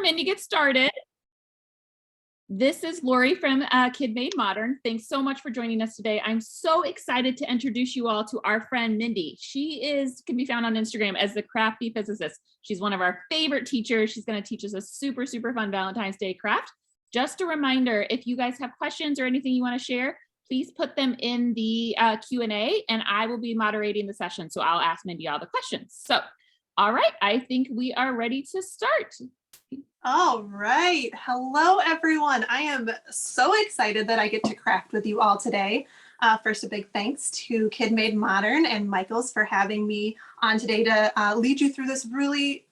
Mindy, get started. This is Lori from Kid Made Modern. Thanks so much for joining us today. I'm so excited to introduce you all to our friend Mindy. She can be found on Instagram as the Crafty Physicist. She's one of our favorite teachers. She's going to teach us a super fun Valentine's Day craft. Just a reminder, if you guys have questions or anything you want to share, please put them in the Q&A and I will be moderating the session. So I'll ask Mindy all the questions. So, all right, I think we are ready to start. All right. Hello, everyone. I am so excited that I get to craft with you all today. First, a big thanks to Kid Made Modern and Michaels for having me on today to lead you through this really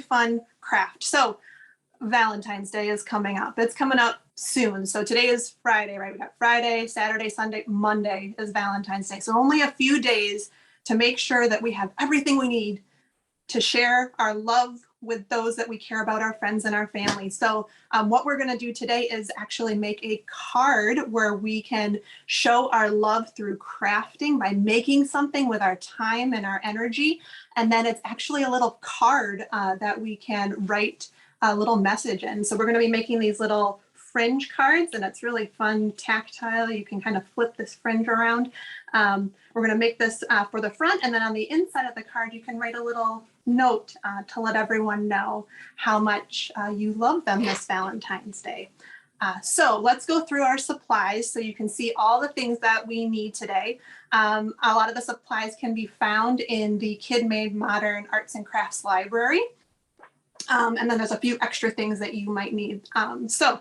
fun craft. So Valentine's Day is coming up. It's coming up soon. So today is Friday, right? We got Friday, Saturday, Sunday, Monday is Valentine's Day. So only a few days to make sure that we have everything we need to share our love with those that we care about, our friends and our family. So what we're going to do today is actually make a card where we can show our love through crafting by making something with our time and our energy. And then it's actually a little card that we can write a little message in. So we're going to be making these little fringe cards, and it's really fun, tactile. You can kind of flip this fringe around. We're going to make this for the front, and then on the inside of the card you can write a little note to let everyone know how much you love them this Valentine's Day. So let's go through our supplies so you can see all the things that we need today. A lot of the supplies can be found in the Kid Made Modern Arts and Crafts Library. And then there's a few extra things that you might need. So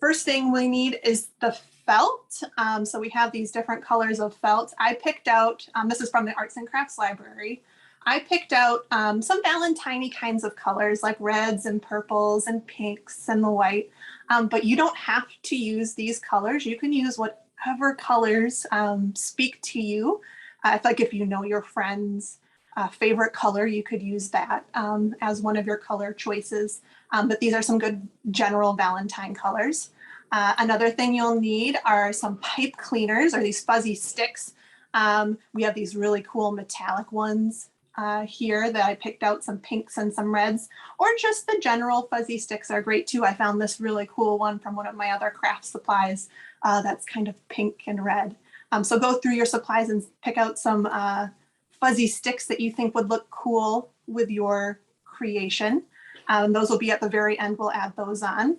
first thing we need is the felt. So we have these different colors of felt. I picked out, this is from the Arts and Crafts Library. I picked out some Valentine-y kinds of colors like reds and purples and pinks and the white, but you don't have to use these colors. You can use whatever colors speak to you. I feel like if you know your friend's favorite color, you could use that as one of your color choices. But these are some good general Valentine colors. Another thing you'll need are some pipe cleaners or these fuzzy sticks. We have these really cool metallic ones here that I picked out, some pinks and some reds, or just the general fuzzy sticks are great too. I found this really cool one from one of my other craft supplies that's kind of pink and red. So go through your supplies and pick out some fuzzy sticks that you think would look cool with your creation. Those will be at the very end. We'll add those on.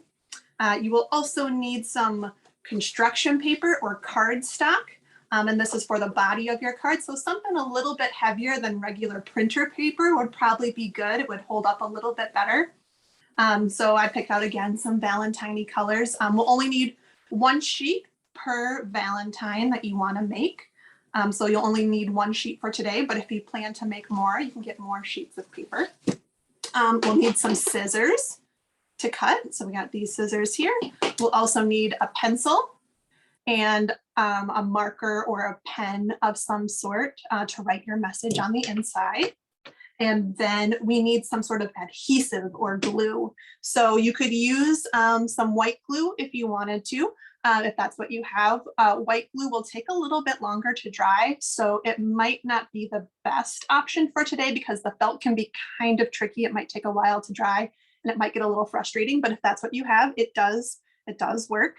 You will also need some construction paper or cardstock. And this is for the body of your card. So something a little bit heavier than regular printer paper would probably be good. It would hold up a little bit better. So I picked out, again, some Valentine-y colors. We'll only need one sheet per Valentine that you want to make. So you'll only need one sheet for today, but if you plan to make more, you can get more sheets of paper. We'll need some scissors to cut. So we got these scissors here. We'll also need a pencil and a marker or a pen of some sort to write your message on the inside. And then we need some sort of adhesive or glue. So you could use some white glue if you wanted to, if that's what you have. White glue will take a little bit longer to dry, so it might not be the best option for today because the felt can be kind of tricky. It might take a while to dry and it might get a little frustrating, but if that's what you have, it does work.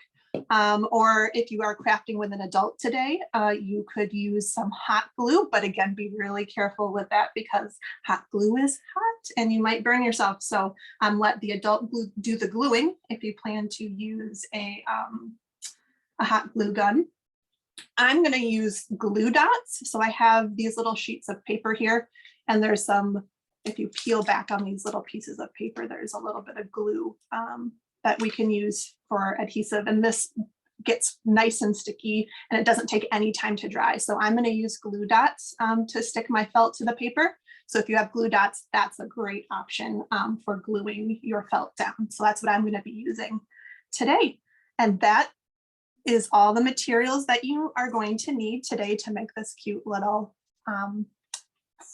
Or if you are crafting with an adult today, you could use some hot glue, but again, be really careful with that because hot glue is hot and you might burn yourself. So let the adult do the gluing if you plan to use a hot glue gun. I'm going to use glue dots. So I have these little sheets of paper here, and there's some, if you peel back on these little pieces of paper, there's a little bit of glue that we can use for adhesive, and this gets nice and sticky and it doesn't take any time to dry. So I'm going to use glue dots to stick my felt to the paper. So if you have glue dots, that's a great option for gluing your felt down. So that's what I'm going to be using today. And that is all the materials that you are going to need today to make this cute little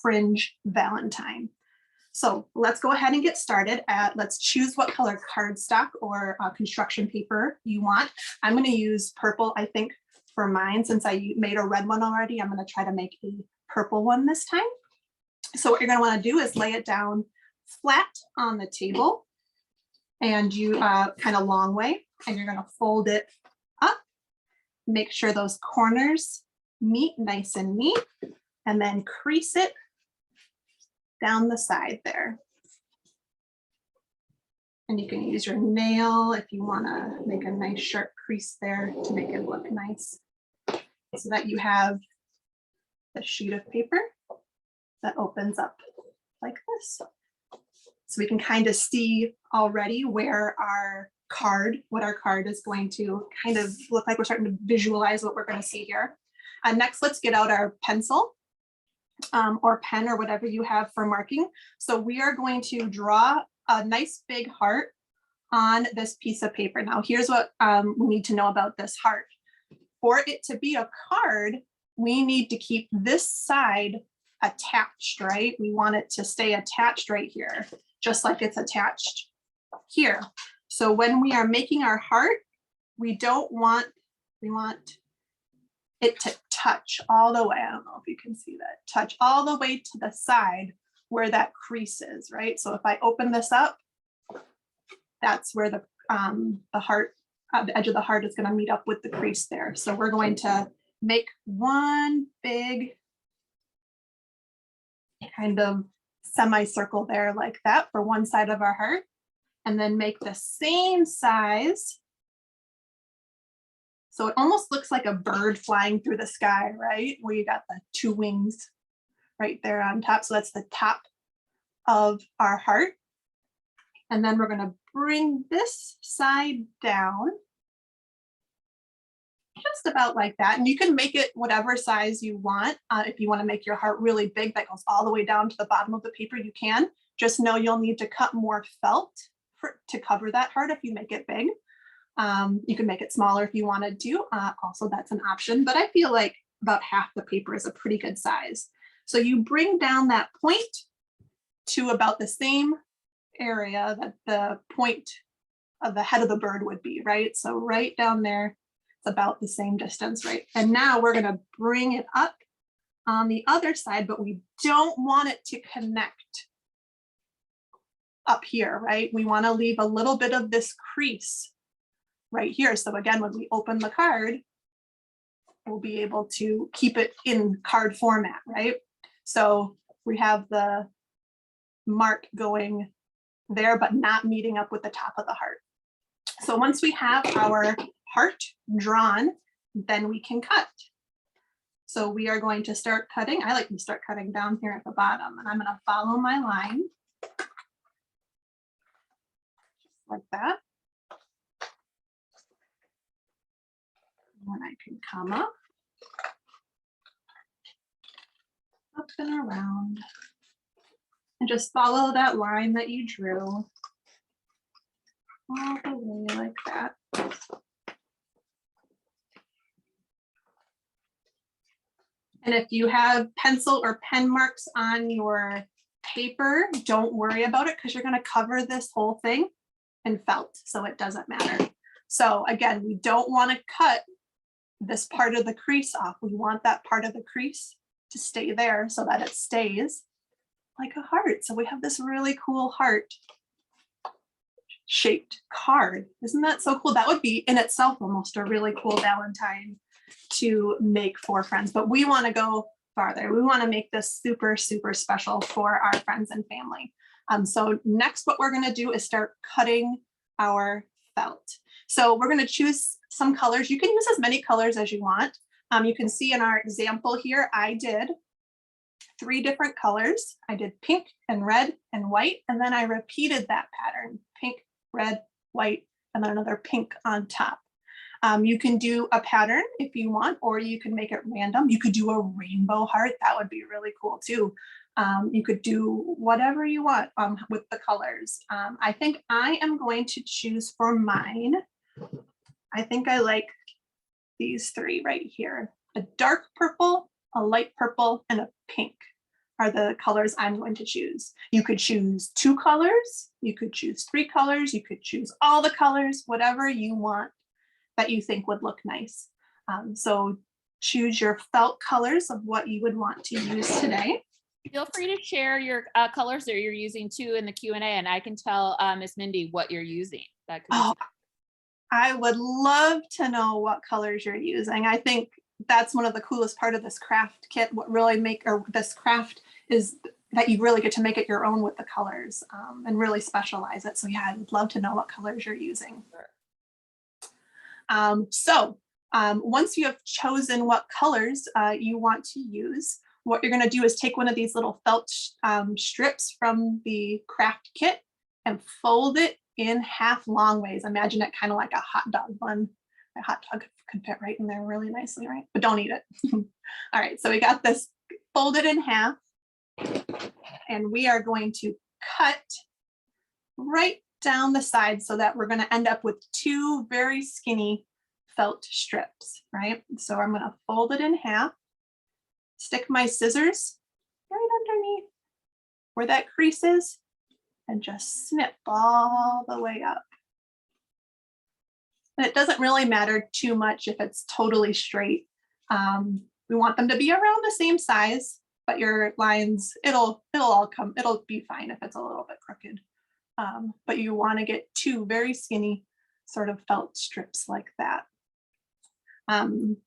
fringe Valentine. So let's go ahead and get started. Let's choose what color cardstock or construction paper you want. I'm going to use purple, I think, for mine. Since I made a red one already, I'm going to try to make a purple one this time. So what you're going to want to do is lay it down flat on the table. and you kind of long way, and you're going to fold it up. Make sure those corners meet nice and neat, and then crease it down the side there. And you can use your nail if you want to make a nice sharp crease there to make it look nice, so that you have a sheet of paper that opens up like this. So we can kind of see already where our card, what our card is going to kind of look like. We're starting to visualize what we're going to see here. Next, let's get out our pencil or pen or whatever you have for marking. So we are going to draw a nice big heart on this piece of paper. Now, here's what we need to know about this heart. For it to be a card, we need to keep this side attached, right? We want it to stay attached right here, just like it's attached here. So when we are making our heart, we want it to touch all the way. I don't know if you can see that. Touch all the way to the side where that crease is, right? So if I open this up, that's where the heart, the edge of the heart is going to meet up with the crease there. So we're going to make one big kind of semicircle there like that for one side of our heart, and then make the same size. So it almost looks like a bird flying through the sky, right? Where you got the two wings right there on top. So that's the top of our heart. And then we're going to bring this side down just about like that. And you can make it whatever size you want. If you want to make your heart really big that goes all the way down to the bottom of the paper, you can. Just know you'll need to cut more felt to cover that heart if you make it big. You can make it smaller if you wanted to. Also, that's an option, but I feel like about half the paper is a pretty good size. So you bring down that point to about the same area that the point of the head of the bird would be, right? So right down there, it's about the same distance, right? And now we're going to bring it up on the other side, but we don't want it to connect up here, right? We want to leave a little bit of this crease right here. So again, when we open the card, we'll be able to keep it in card format, right? So we have the mark going there, but not meeting up with the top of the heart. So once we have our heart drawn, then we can cut. So we are going to start cutting. I like to start cutting down here at the bottom, and I'm going to follow my line like that. And I can come up and around, and just follow that line that you drew all the way like that. And if you have pencil or pen marks on your paper, don't worry about it because you're going to cover this whole thing in felt, so it doesn't matter. So again, we don't want to cut this part of the crease off. We want that part of the crease to stay there so that it stays like a heart. So we have this really cool heart shaped card. Isn't that so cool? That would be in itself almost a really cool Valentine to make for friends, but we want to go farther. We want to make this super, super special for our friends and family. So next, what we're going to do is start cutting our felt. So we're going to choose some colors. You can use as many colors as you want. You can see in our example here, I did 3 different colors. I did pink and red and white, and then I repeated that pattern, pink, red, white, and then another pink on top. You can do a pattern if you want, or you can make it random. You could do a rainbow heart. That would be really cool too. You could do whatever you want with the colors. I think I am going to choose for mine. I think I like these 3 right here. A dark purple, a light purple, and a pink are the colors I'm going to choose. You could choose 2 colors. You could choose 3 colors. You could choose all the colors, whatever you want that you think would look nice. So choose your felt colors of what you would want to use today. Feel free to share your colors that you're using too in the Q&A, and I can tell Miss Mindy what you're using. That could be Oh, I would love to know what colors you're using. I think that's one of the coolest part of this craft kit. What really this craft is that you really get to make it your own with the colors and really specialize it. So yeah, I would love to know what colors you're using. Once you have chosen what colors you want to use, what you're going to do is take one of these little felt strips from the craft kit and fold it in half long ways. Imagine it kind of like a hot dog bun. A hot dog could fit right in there really nicely, right? But don't eat it. All right, so we got this folded in half, and we are going to cut right down the side so that we're going to end up with two very skinny felt strips, right? So I'm going to fold it in half, stick my scissors right underneath where that crease is, and just snip all the way up. And it doesn't really matter too much if it's totally straight. We want them to be around the same size, but your lines, it'll be fine if it's a little bit crooked. But you want to get two very skinny sort of felt strips like that. And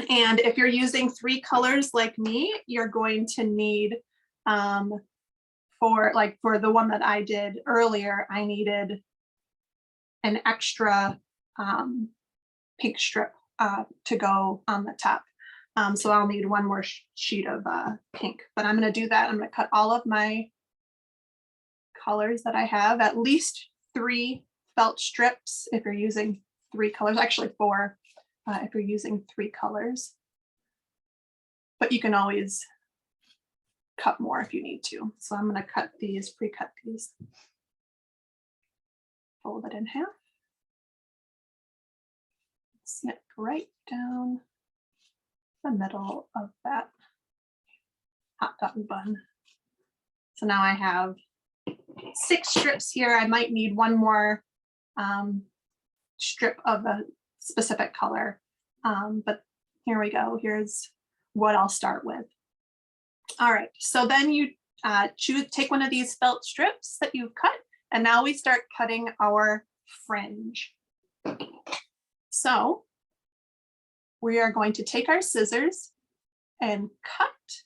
if you're using 3 colors like me, you're going to need, for the one that I did earlier, I needed an extra pink strip to go on the top. So I'll need one more sheet of pink, but I'm going to do that. I'm going to cut all of my colors that I have, at least 3 felt strips if you're using 3 colors, actually 4 if you're using 3 colors. But you can always cut more if you need to. So I'm going to cut these, pre-cut these. Fold it in half. Snip right down the middle of that hot dog bun. So now I have 6 strips here. I might need one more strip of a specific color, but here we go. Here's what I'll start with. All right, so then you take one of these felt strips that you've cut, and now we start cutting our fringe. So we are going to take our scissors and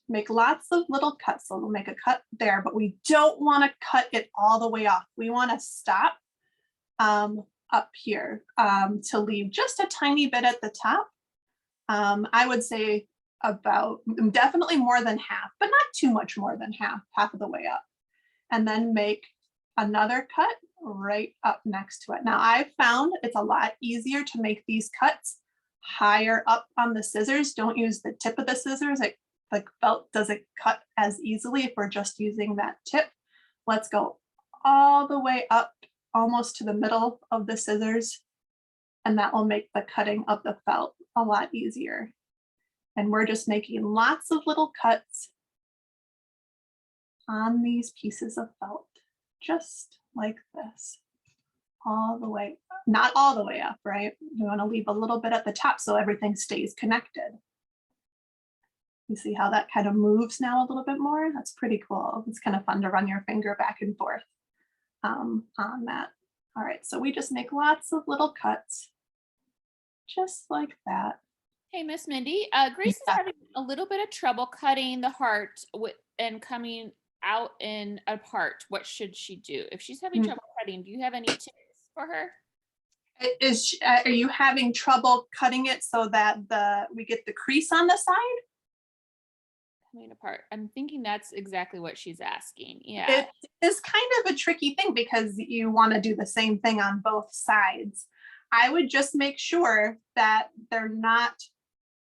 make lots of little cuts. So we'll make a cut there, but we don't want to cut it all the way off. We want to stop up here to leave just a tiny bit at the top. I would say about definitely more than half, but not too much more than half of the way up. And then make another cut right up next to it. Now I've found it's a lot easier to make these cuts higher up on the scissors. Don't use the tip of the scissors. The felt doesn't cut as easily if we're just using that tip. Let's go all the way up almost to the middle of the scissors, and that will make the cutting of the felt a lot easier. And we're just making lots of little cuts on these pieces of felt, just like this, all the way, not all the way up, right? You want to leave a little bit at the top so everything stays connected. You see how that kind of moves now a little bit more? That's pretty cool. It's kind of fun to run your finger back and forth on that. All right, so we just make lots of little cuts, just like that. Hey, Miss Mindy, Grace is having a little bit of trouble cutting the heart and coming out and apart. What should she do? If she's having trouble cutting, do you have any tips for her? Are you having trouble cutting it so that we get the crease on the side? Coming apart. I'm thinking that's exactly what she's asking. Yeah. It is kind of a tricky thing because you want to do the same thing on both sides. I would just make sure that they're not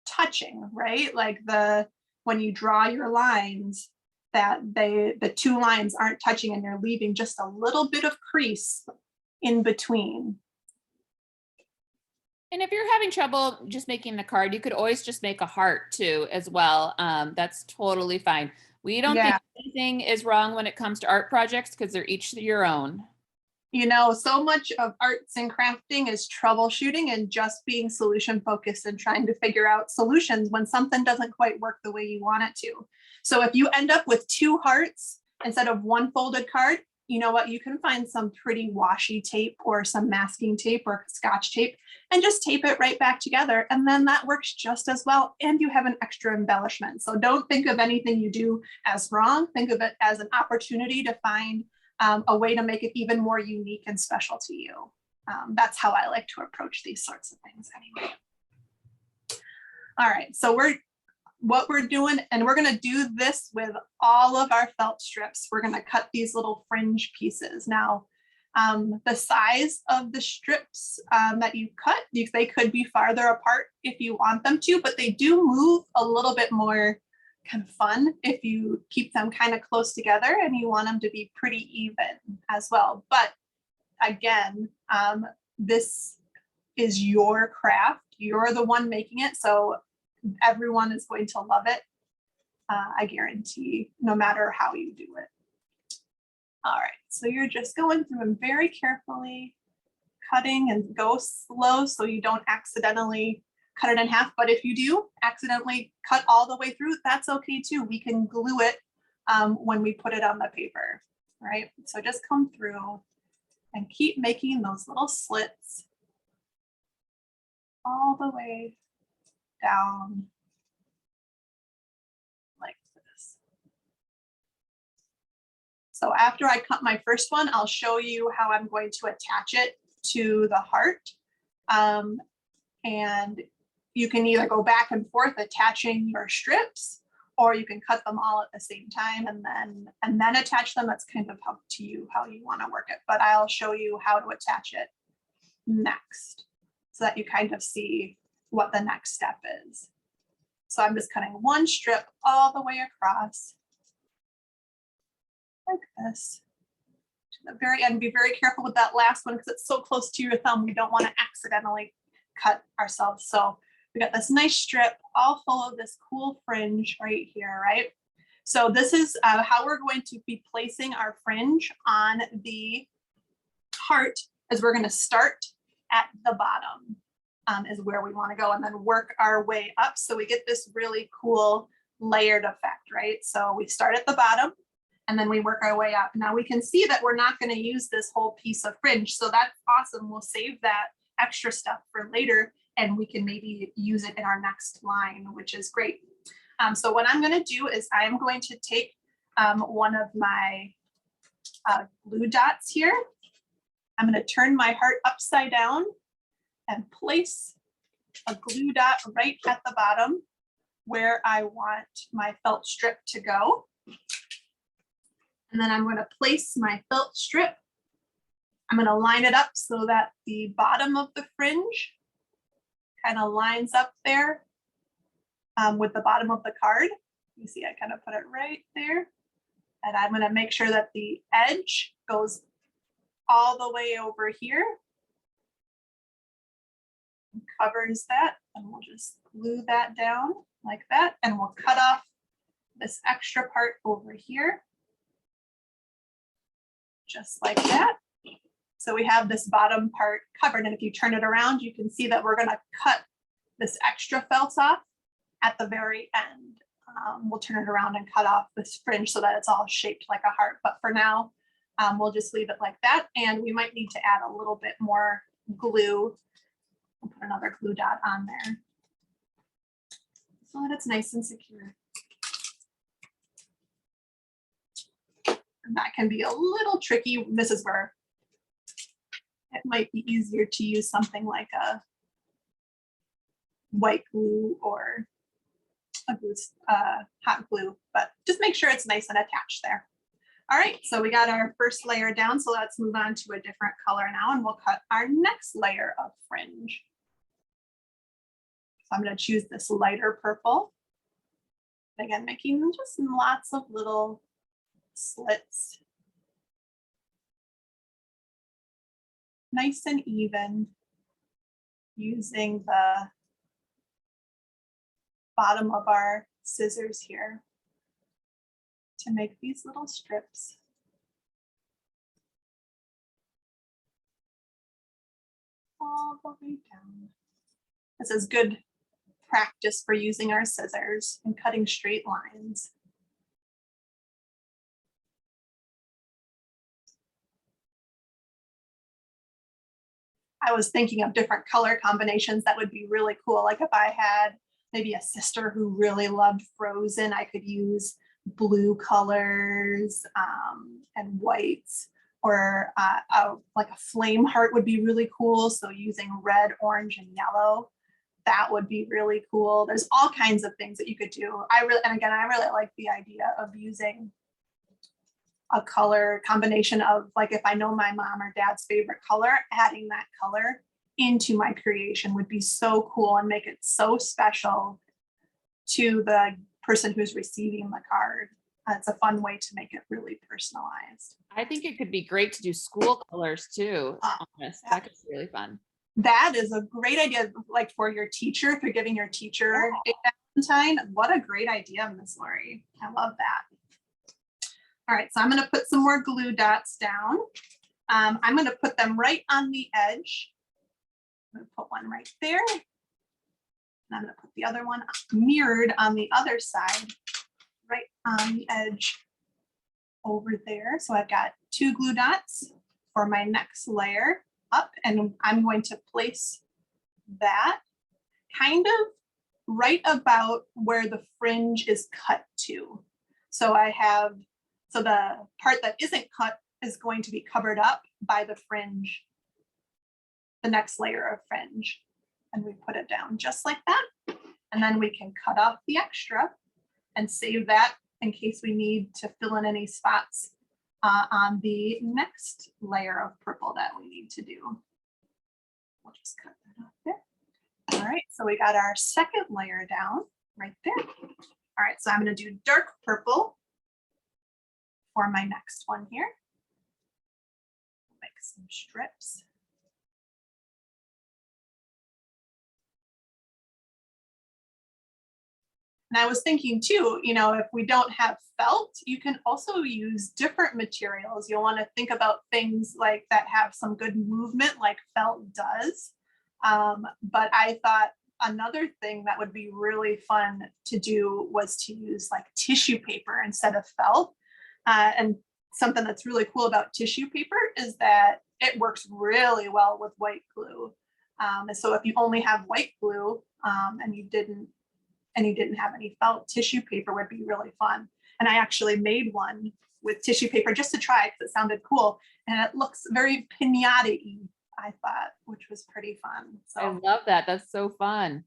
touching, right? Like when you draw your lines, that the 2 lines aren't touching and you're leaving just a little bit of crease in between. And if you're having trouble just making the card, you could always just make a heart too as well. That's totally fine. We don't think anything is wrong when it comes to art projects because they're each your own. You know, so much of arts and crafting is troubleshooting and just being solution focused and trying to figure out solutions when something doesn't quite work the way you want it to. So if you end up with 2 hearts instead of 1 folded card, you know what, you can find some pretty washi tape or some masking tape or Scotch tape and just tape it right back together. And then that works just as well. And you have an extra embellishment. So don't think of anything you do as wrong. Think of it as an opportunity to find a way to make it even more unique and special to you. That's how I like to approach these sorts of things anyway. All right, so what we're doing, and we're gonna do this with all of our felt strips. We're gonna cut these little fringe pieces. Now, the size of the strips that you cut, they could be farther apart if you want them to, but they do move a little bit more kind of fun if you keep them kind of close together and you want them to be pretty even as well. But again, this is your craft. You're the one making it, so everyone is going to love it. I guarantee, no matter how you do it. All right, so you're just going through and very carefully cutting, and go slow so you don't accidentally cut it in half. But if you do accidentally cut all the way through, that's okay too. We can glue it when we put it on the paper, right? So just come through and keep making those little slits all the way down like this. So after I cut my first one, I'll show you how I'm going to attach it to the heart. And you can either go back and forth attaching your strips, or you can cut them all at the same time and then attach them. That's kind of up to you how you want to work it, but I'll show you how to attach it next so that you kind of see what the next step is. So I'm just cutting one strip all the way across like this to the very end. Be very careful with that last one because it's so close to your thumb. We don't want to accidentally cut ourselves. So we got this nice strip all full of this cool fringe right here, right? So this is how we're going to be placing our fringe on the heart, as we're going to start at the bottom is where we want to go, and then work our way up so we get this really cool layered effect, right? So we start at the bottom and then we work our way up. Now we can see that we're not going to use this whole piece of fringe, so that's awesome. We'll save that extra stuff for later, and we can maybe use it in our next line, which is great. So what I'm going to do is I'm going to take one of my glue dots here. I'm going to turn my heart upside down and place a glue dot right at the bottom where I want my felt strip to go. And then I'm going to place my felt strip. I'm going to line it up so that the bottom of the fringe kind of lines up there with the bottom of the card. You see, I kind of put it right there. And I'm going to make sure that the edge goes all the way over here and covers that. And we'll just glue that down like that. And we'll cut off this extra part over here, just like that. So we have this bottom part covered, and if you turn it around, you can see that we're going to cut this extra felt off at the very end. We'll turn it around and cut off this fringe so that it's all shaped like a heart. But for now, we'll just leave it like that, and we might need to add a little bit more glue. We'll put another glue dot on there so that it's nice and secure. And that can be a little tricky. This is where it might be easier to use something like a white glue or a glue, hot glue, but just make sure it's nice and attached there. All right, so we got our first layer down, so let's move on to a different color now, and we'll cut our next layer of fringe. So I'm going to choose this lighter purple. Again, making just lots of little slits. Nice and even, using the bottom of our scissors here to make these little strips. All the way down. This is good practice for using our scissors and cutting straight lines. I was thinking of different color combinations that would be really cool. Like if I had maybe a sister who really loved Frozen, I could use blue colors and whites, or like a flame heart would be really cool. So using red, orange, and yellow, that would be really cool. There's all kinds of things that you could do. I really like the idea of using a color combination of, like, if I know my mom or dad's favorite color, adding that color into my creation would be so cool and make it so special to the person who's receiving the card. It's a fun way to make it really personalized. I think it could be great to do school colors too. That could be really fun. That is a great idea, like for your teacher, if you're giving your teacher a Valentine. What a great idea, Miss Lori. I love that. All right, so I'm going to put some more glue dots down. I'm going to put them right on the edge. I'm going to put one right there. And I'm going to put the other one mirrored on the other side, right on the edge over there. So I've got 2 glue dots for my next layer up, and I'm going to place that kind of right about where the fringe is cut to. So so the part that isn't cut is going to be covered up by the fringe, the next layer of fringe. And we put it down just like that. And then we can cut off the extra and save that in case we need to fill in any spots on the next layer of purple that we need to do. We'll just cut that off there. All right, so we got our second layer down right there. All right, so I'm going to do dark purple for my next one here. Make some strips. And I was thinking too, if we don't have felt, you can also use different materials. You'll want to think about things like that have some good movement, like felt does. But I thought another thing that would be really fun to do was to use like tissue paper instead of felt. And something that's really cool about tissue paper is that it works really well with white glue. And so if you only have white glue and you didn't have any felt, tissue paper would be really fun. And I actually made one with tissue paper just to try it because it sounded cool. And it looks very pinata-y, I thought, which was pretty fun. So I love that. That's so fun.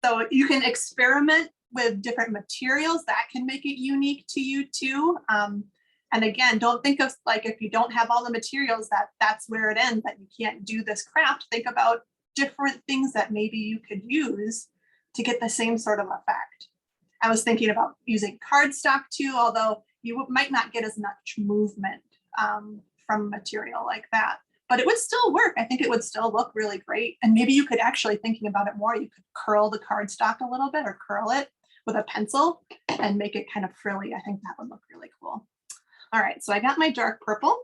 So you can experiment with different materials that can make it unique to you too. And again, don't think of like, if you don't have all the materials, that's where it ends, that you can't do this craft. Think about different things that maybe you could use to get the same sort of effect. I was thinking about using cardstock too, although you might not get as much movement from material like that, but it would still work. I think it would still look really great. And maybe you could actually, thinking about it more, you could curl the cardstock a little bit or curl it with a pencil and make it kind of frilly. I think that would look really cool. All right, so I got my dark purple,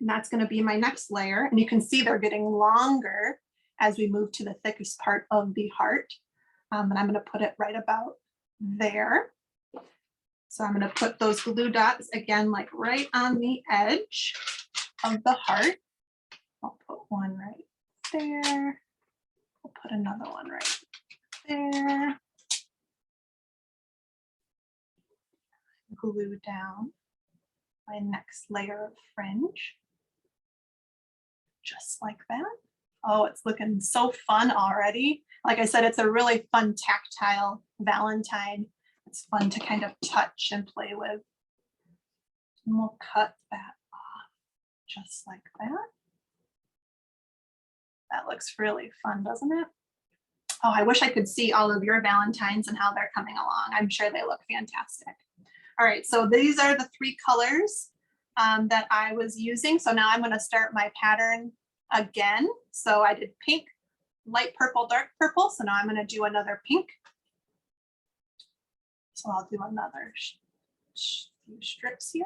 and that's going to be my next layer. And you can see they're getting longer as we move to the thickest part of the heart. And I'm going to put it right about there. So I'm going to put those glue dots again, like right on the edge of the heart. I'll put one right there. I'll put another one right there. Glue down my next layer of fringe. Just like that. Oh, it's looking so fun already. Like I said, it's a really fun tactile Valentine. It's fun to kind of touch and play with. And we'll cut that off just like that. That looks really fun, doesn't it? Oh, I wish I could see all of your Valentines and how they're coming along. I'm sure they look fantastic. All right, so these are the 3 colors that I was using. So now I'm going to start my pattern again. So I did pink, light purple, dark purple. So now I'm going to do another pink. So I'll do another few strips here.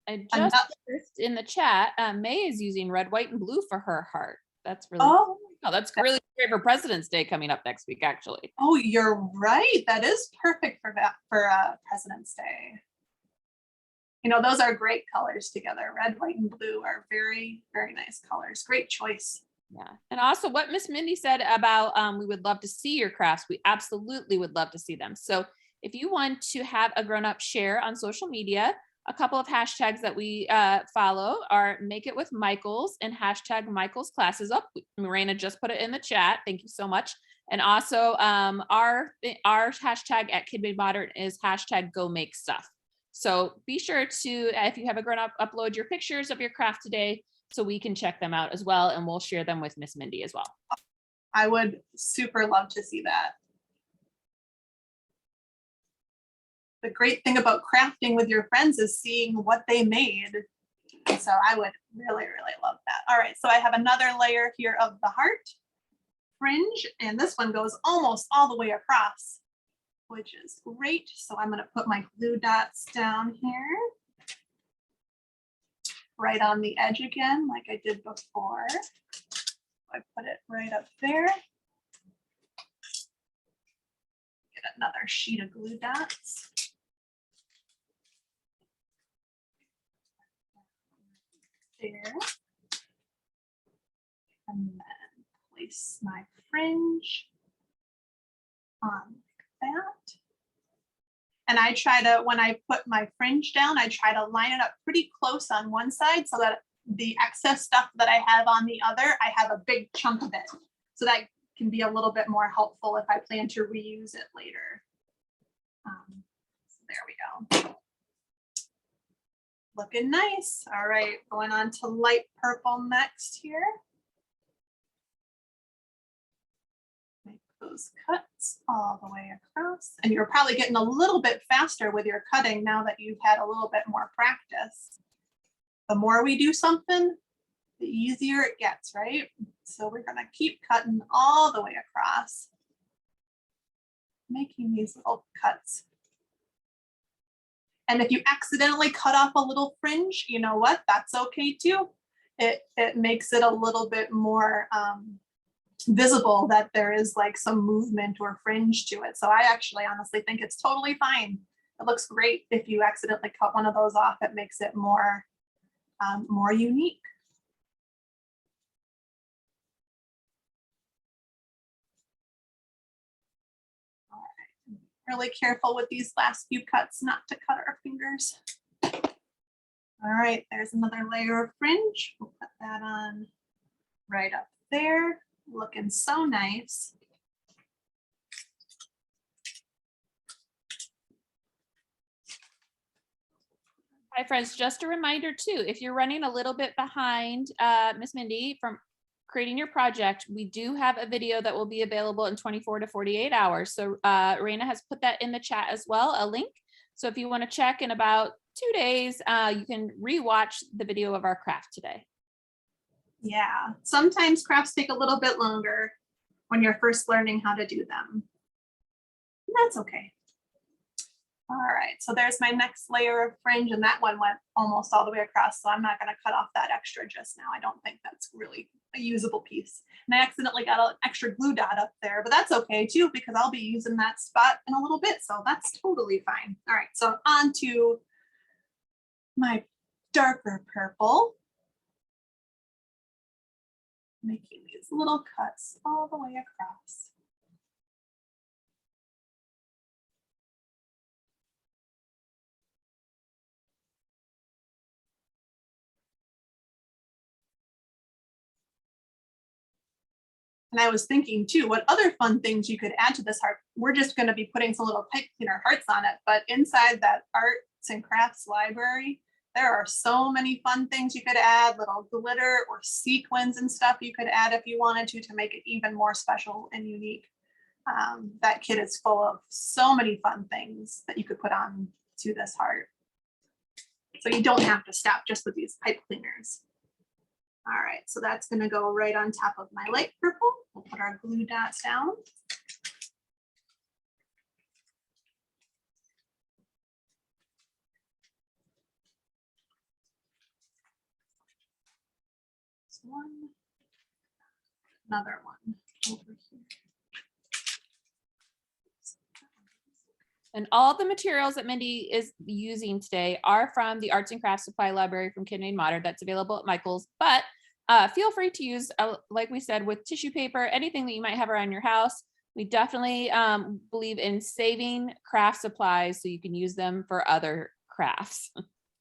I just noticed in the chat, May is using red, white, and blue for her heart. That's really cool. Oh, that's really great for President's Day coming up next week, actually. Oh, you're right. That is perfect for President's Day. You know, those are great colors together. Red, white, and blue are very, very nice colors. Great choice. Yeah. And also what Miss Mindy said about we would love to see your crafts. We absolutely would love to see them. So if you want to have a grown-up share on social media, a couple of hashtags that we follow are Make It With Michaels and hashtag Michaels Classes Up. Mirena just put it in the chat. Thank you so much. And also our hashtag at Kid Made Modern is hashtag Go Make Stuff. So be sure to, if you have a grown-up, upload your pictures of your craft today so we can check them out as well. And we'll share them with Miss Mindy as well. I would super love to see that. The great thing about crafting with your friends is seeing what they made. So I would really, really love that. All right, so I have another layer here of the heart fringe, and this one goes almost all the way across, which is great. So I'm going to put my glue dots down here, right on the edge again, like I did before. I put it right up there. Get another sheet of glue dots. There. And then place my fringe on that. And I try to, when I put my fringe down, I try to line it up pretty close on one side so that the excess stuff that I have on the other, I have a big chunk of it. So that can be a little bit more helpful if I plan to reuse it later. So there we go. Looking nice. All right, going on to light purple next here. Make those cuts all the way across. And you're probably getting a little bit faster with your cutting now that you've had a little bit more practice. The more we do something, the easier it gets, right? So we're gonna keep cutting all the way across, making these little cuts. And if you accidentally cut off a little fringe, you know what? That's okay too. It makes it a little bit more visible that there is like some movement or fringe to it. So I actually honestly think it's totally fine. It looks great if you accidentally cut one of those off. It makes it more, more unique. Really careful with these last few cuts not to cut our fingers. All right, there's another layer of fringe. We'll put that on right up there. Looking so nice. Hi friends, just a reminder too, if you're running a little bit behind Miss Mindy from creating your project, we do have a video that will be available in 24 to 48 hours. So Raina has put that in the chat as well, a link. So if you want to check in about 2 days, you can rewatch the video of our craft today. Yeah, sometimes crafts take a little bit longer when you're first learning how to do them. That's okay. All right, so there's my next layer of fringe, and that one went almost all the way across, so I'm not going to cut off that extra just now. I don't think that's really a usable piece. And I accidentally got an extra glue dot up there, but that's okay too, because I'll be using that spot in a little bit, so that's totally fine. All right, so on to my darker purple. Making these little cuts all the way across. And I was thinking too, what other fun things you could add to this heart. We're just going to be putting some little pipe cleaner hearts on it, but inside that arts and crafts library, there are so many fun things you could add, little glitter or sequins and stuff you could add if you wanted to make it even more special and unique. That kit is full of so many fun things that you could put on to this heart. So you don't have to stop just with these pipe cleaners. All right, so that's going to go right on top of my light purple. We'll put our glue dots down. This one, another one over here. And all the materials that Mindy is using today are from the Arts and Crafts Supply Library from Kid Made Modern. That's available at Michael's, but feel free to use, like we said, with tissue paper, anything that you might have around your house. We definitely believe in saving craft supplies so you can use them for other crafts.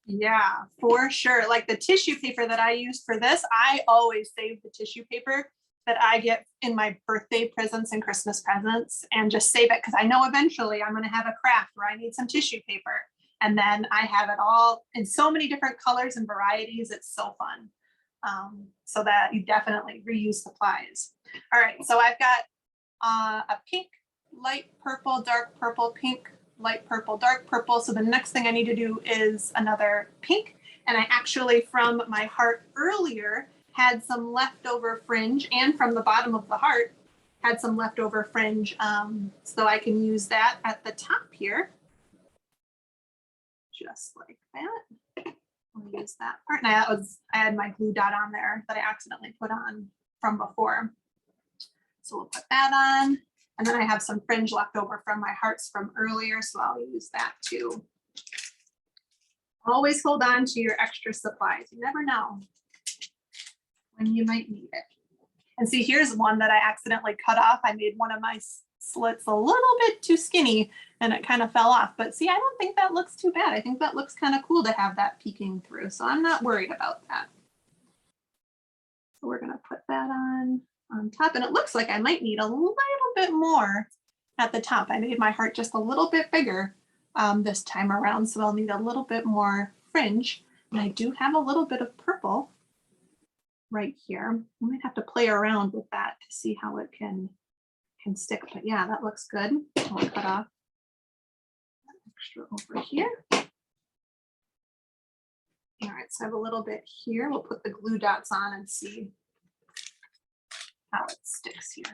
Yeah, for sure. Like the tissue paper that I used for this, I always save the tissue paper that I get in my birthday presents and Christmas presents and just save it because I know eventually I'm going to have a craft where I need some tissue paper. And then I have it all in so many different colors and varieties. It's so fun. So that you definitely reuse supplies. All right, so I've got a pink, light purple, dark purple, pink, light purple, dark purple. So the next thing I need to do is another pink. And I actually, from my heart earlier, had some leftover fringe, and from the bottom of the heart, had some leftover fringe. So I can use that at the top here. Just like that. I'll use that part. And I had my glue dot on there that I accidentally put on from before. So we'll put that on. And then I have some fringe left over from my hearts from earlier, so I'll use that too. Always hold on to your extra supplies. You never know when you might need it. And see, here's one that I accidentally cut off. I made one of my slits a little bit too skinny and it kind of fell off. But see, I don't think that looks too bad. I think that looks kind of cool to have that peeking through. So I'm not worried about that. So we're gonna put that on top, and it looks like I might need a little bit more at the top. I made my heart just a little bit bigger this time around, so I'll need a little bit more fringe. And I do have a little bit of purple right here. I might have to play around with that to see how it can stick, but yeah, that looks good. I'll cut off that extra over here. All right, so I have a little bit here. We'll put the glue dots on and see how it sticks here.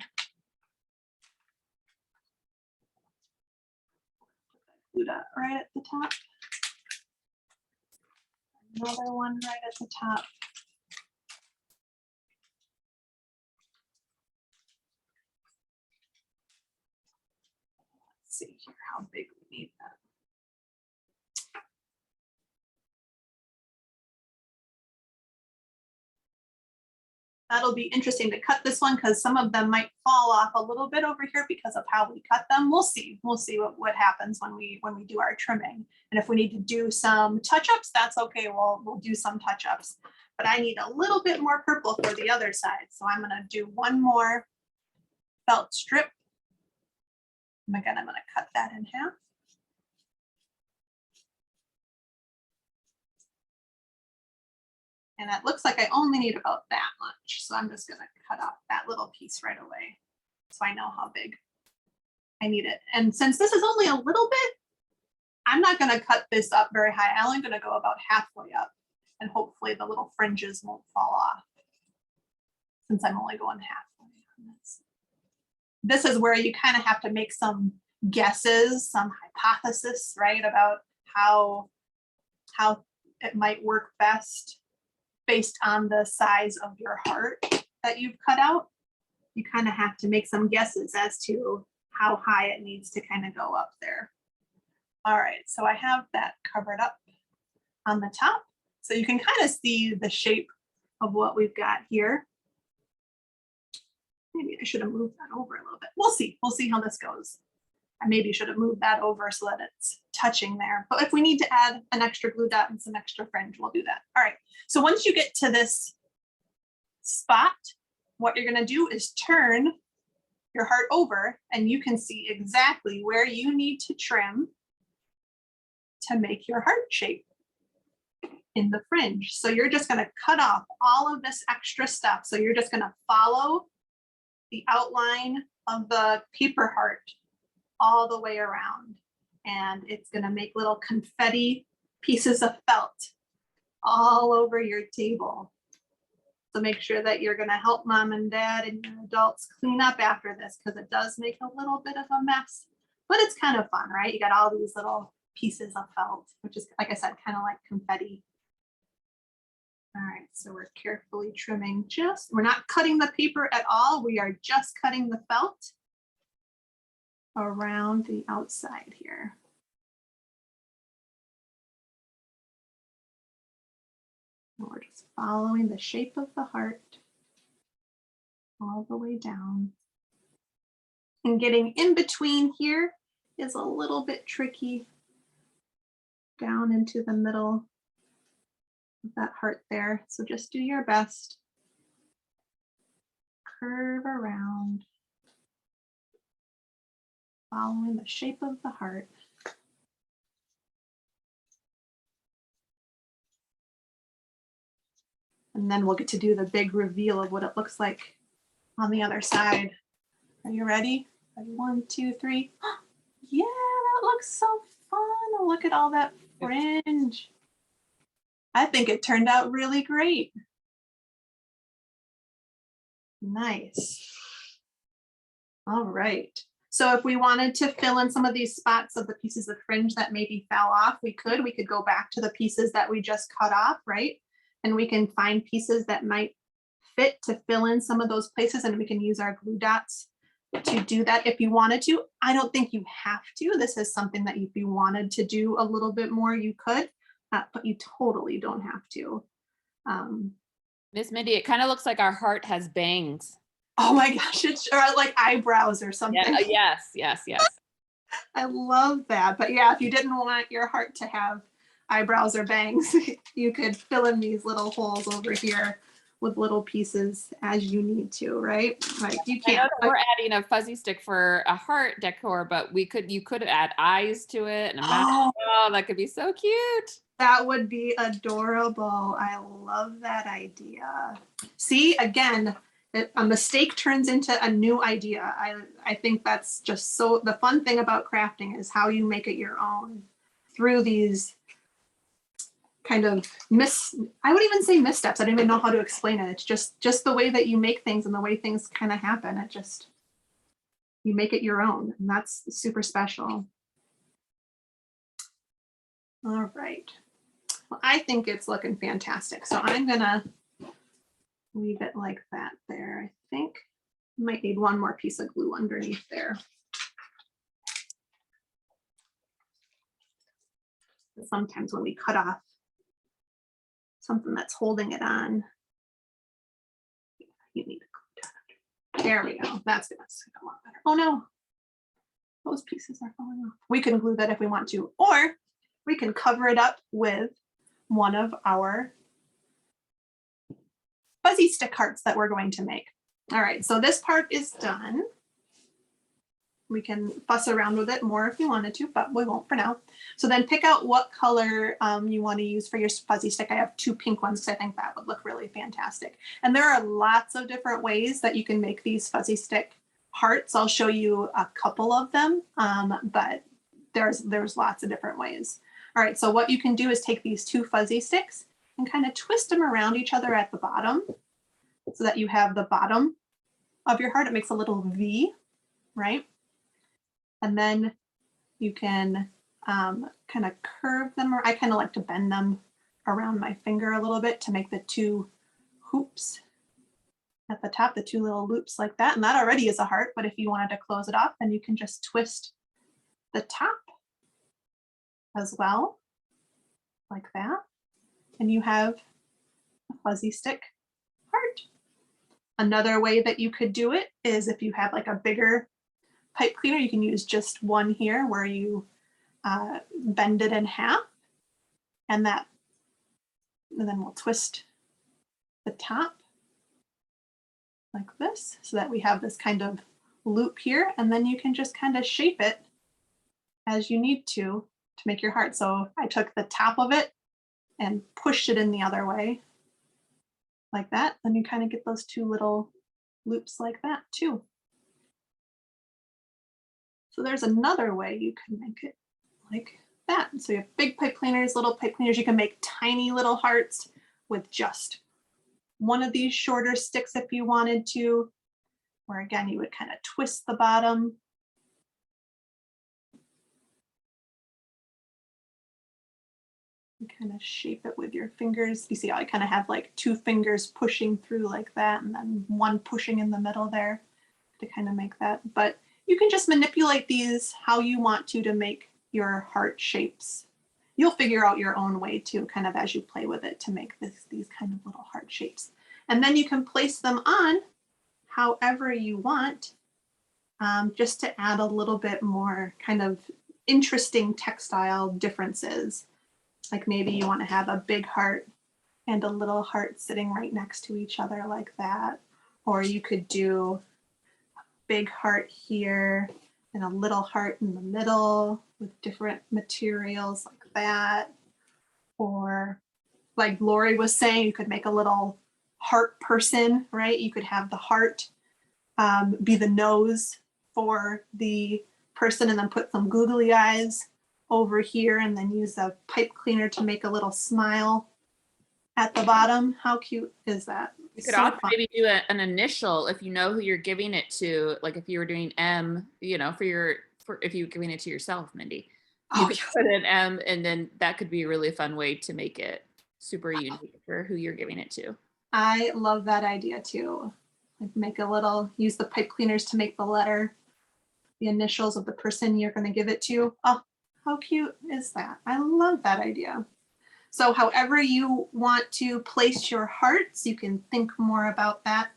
Glue dot right at the top. Another one right at the top. Let's see here how big we need that. That'll be interesting to cut this one because some of them might fall off a little bit over here because of how we cut them. We'll see what happens when we do our trimming. And if we need to do some touch-ups, that's okay. We'll do some touch-ups. But I need a little bit more purple for the other side. So I'm gonna do one more felt strip. And again, I'm gonna cut that in half. And it looks like I only need about that much. So I'm just gonna cut off that little piece right away so I know how big I need it. And since this is only a little bit, I'm not gonna cut this up very high. I'm only gonna go about halfway up and hopefully the little fringes won't fall off since I'm only going halfway on this. This is where you kind of have to make some guesses, some hypothesis, right, about how it might work best based on the size of your heart that you've cut out. You kind of have to make some guesses as to how high it needs to kind of go up there. All right, so I have that covered up on the top. So you can kind of see the shape of what we've got here. Maybe I should have moved that over a little bit. We'll see how this goes. I maybe should have moved that over so that it's touching there. But if we need to add an extra glue dot and some extra fringe, we'll do that. All right, so once you get to this spot, what you're gonna do is turn your heart over and you can see exactly where you need to trim to make your heart shape in the fringe. So you're just gonna cut off all of this extra stuff. So you're just gonna follow the outline of the paper heart all the way around. And it's gonna make little confetti pieces of felt all over your table. So make sure that you're gonna help mom and dad and your adults clean up after this because it does make a little bit of a mess, but it's kind of fun, right? You got all these little pieces of felt, which is, like I said, kind of like confetti. All right, so we're carefully trimming we're not cutting the paper at all. We are just cutting the felt around the outside here. And we're just following the shape of the heart all the way down. And getting in between here is a little bit tricky. Down into the middle of that heart there. So just do your best. Curve around, following the shape of the heart. And then we'll get to do the big reveal of what it looks like on the other side. Are you ready? Ready? 1, 2, 3. Yeah, that looks so fun. Look at all that fringe. I think it turned out really great. Nice. All right. So if we wanted to fill in some of these spots of the pieces of fringe that maybe fell off, we could go back to the pieces that we just cut off, right? And we can find pieces that might fit to fill in some of those places, and we can use our glue dots to do that if you wanted to. I don't think you have to. This is something that if you wanted to do a little bit more, you could, but you totally don't have to. Miss Mindy, it kind of looks like our heart has bangs. Oh my gosh, it's like eyebrows or something. Yeah, yes. I love that. But yeah, if you didn't want your heart to have eyebrows or bangs, you could fill in these little holes over here with little pieces as you need to, right? Like you can't. I know that we're adding a fuzzy stick for a heart decor, but you could add eyes to it and a mouth. Oh, that could be so cute. That would be adorable. I love that idea. See, again, a mistake turns into a new idea. I think that's just so, the fun thing about crafting is how you make it your own through these kind of I would even say missteps. I don't even know how to explain it. It's just the way that you make things and the way things kind of happen. You make it your own, and that's super special. All right. Well, I think it's looking fantastic. So I'm gonna leave it like that there. I think might need one more piece of glue underneath there. Sometimes when we cut off something that's holding it on, you need to glue that. There we go. That's a lot better. Oh no, those pieces are falling off. We can glue that if we want to, or we can cover it up with one of our fuzzy stick hearts that we're going to make. All right, so this part is done. We can fuss around with it more if you wanted to, but we won't for now. So then pick out what color you want to use for your fuzzy stick. I have 2 pink ones because I think that would look really fantastic. And there are lots of different ways that you can make these fuzzy stick hearts. I'll show you a couple of them, but there's lots of different ways. All right, so what you can do is take these 2 fuzzy sticks and kind of twist them around each other at the bottom so that you have the bottom of your heart. It makes a little V, right? And then you can kind of curve them, or I kind of like to bend them around my finger a little bit to make the 2 hoops at the top, the 2 little loops like that. And that already is a heart, but if you wanted to close it off, then you can just twist the top as well, like that. And you have a fuzzy stick heart. Another way that you could do it is if you have like a bigger pipe cleaner, you can use just one here where you bend it in half, and then we'll twist the top like this so that we have this kind of loop here, and then you can just kind of shape it as you need to make your heart. So I took the top of it and pushed it in the other way like that. Then you kind of get those 2 little loops like that too. So there's another way you can make it like that. So you have big pipe cleaners, little pipe cleaners. You can make tiny little hearts with just one of these shorter sticks if you wanted to, or again, you would kind of twist the bottom. You kind of shape it with your fingers. You see how I kind of have like 2 fingers pushing through like that, and then one pushing in the middle there to kind of make that. But you can just manipulate these how you want to make your heart shapes. you'll figure out your own way too, kind of as you play with it to make these kind of little heart shapes. And then you can place them on however you want, just to add a little bit more kind of interesting textile differences. Like maybe you want to have a big heart and a little heart sitting right next to each other like that. Or you could do a big heart here and a little heart in the middle with different materials like that. Or like Lori was saying, you could make a little heart person, right? You could have the heart be the nose for the person and then put some googly eyes over here and then use a pipe cleaner to make a little smile at the bottom. How cute is that? You could also maybe do an initial if you know who you're giving it to, like if you were doing M, you know, for if you were giving it to yourself, Mindy. You could put an M, and then that could be a really fun way to make it super unique for who you're giving it to. I love that idea too. Like make a little, use the pipe cleaners to make the letter, the initials of the person you're going to give it to. Oh, how cute is that? I love that idea. So however you want to place your hearts, you can think more about that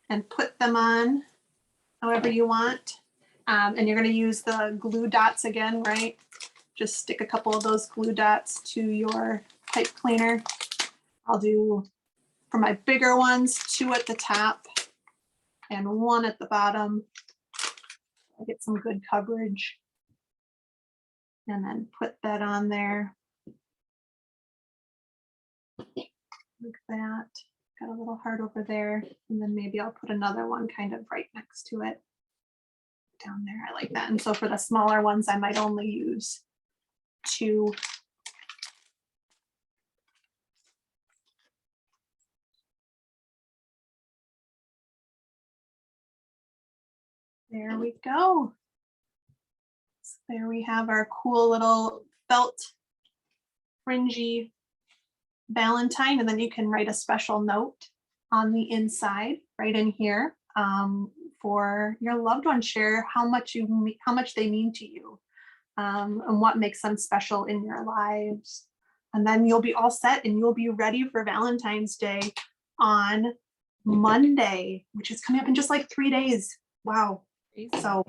and put them on however you want. And you're going to use the glue dots again, right? Just stick a couple of those glue dots to your pipe cleaner. I'll do, for my bigger ones, 2 at the top and 1 at the bottom. I'll get some good coverage. And then put that on there. Like that. Got a little heart over there. And then maybe I'll put another one kind of right next to it. Down there, I like that. And so for the smaller ones, I might only use 2. There we go. So there we have our cool little felt fringy Valentine, and then you can write a special note on the inside right in here for your loved one. Share how much they mean to you, and what makes them special in your lives. And then you'll be all set and you'll be ready for Valentine's Day on Monday, which is coming up in just like 3 days. Wow. So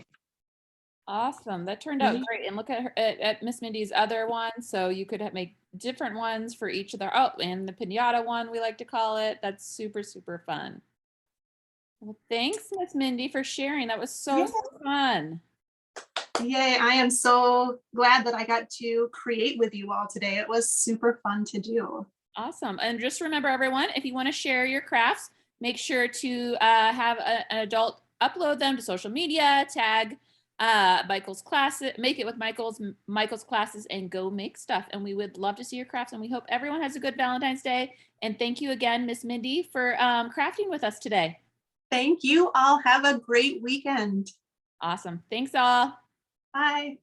awesome. That turned out great. And look at her at Miss Mindy's other one. So you could make different ones for each of their, oh, and the pinata one, we like to call it. That's super, super fun. Well, thanks, Miss Mindy, for sharing. That was so fun. Yay, I am so glad that I got to create with you all today. It was super fun to do. Awesome. And just remember, everyone, if you want to share your crafts, make sure to have an adult upload them to social media, tag Michael's classes, make it with Michael's classes, and go make stuff. And we would love to see your crafts. And we hope everyone has a good Valentine's Day. And thank you again, Miss Mindy, for crafting with us today. Thank you all. Have a great weekend. Awesome. Thanks all. Bye.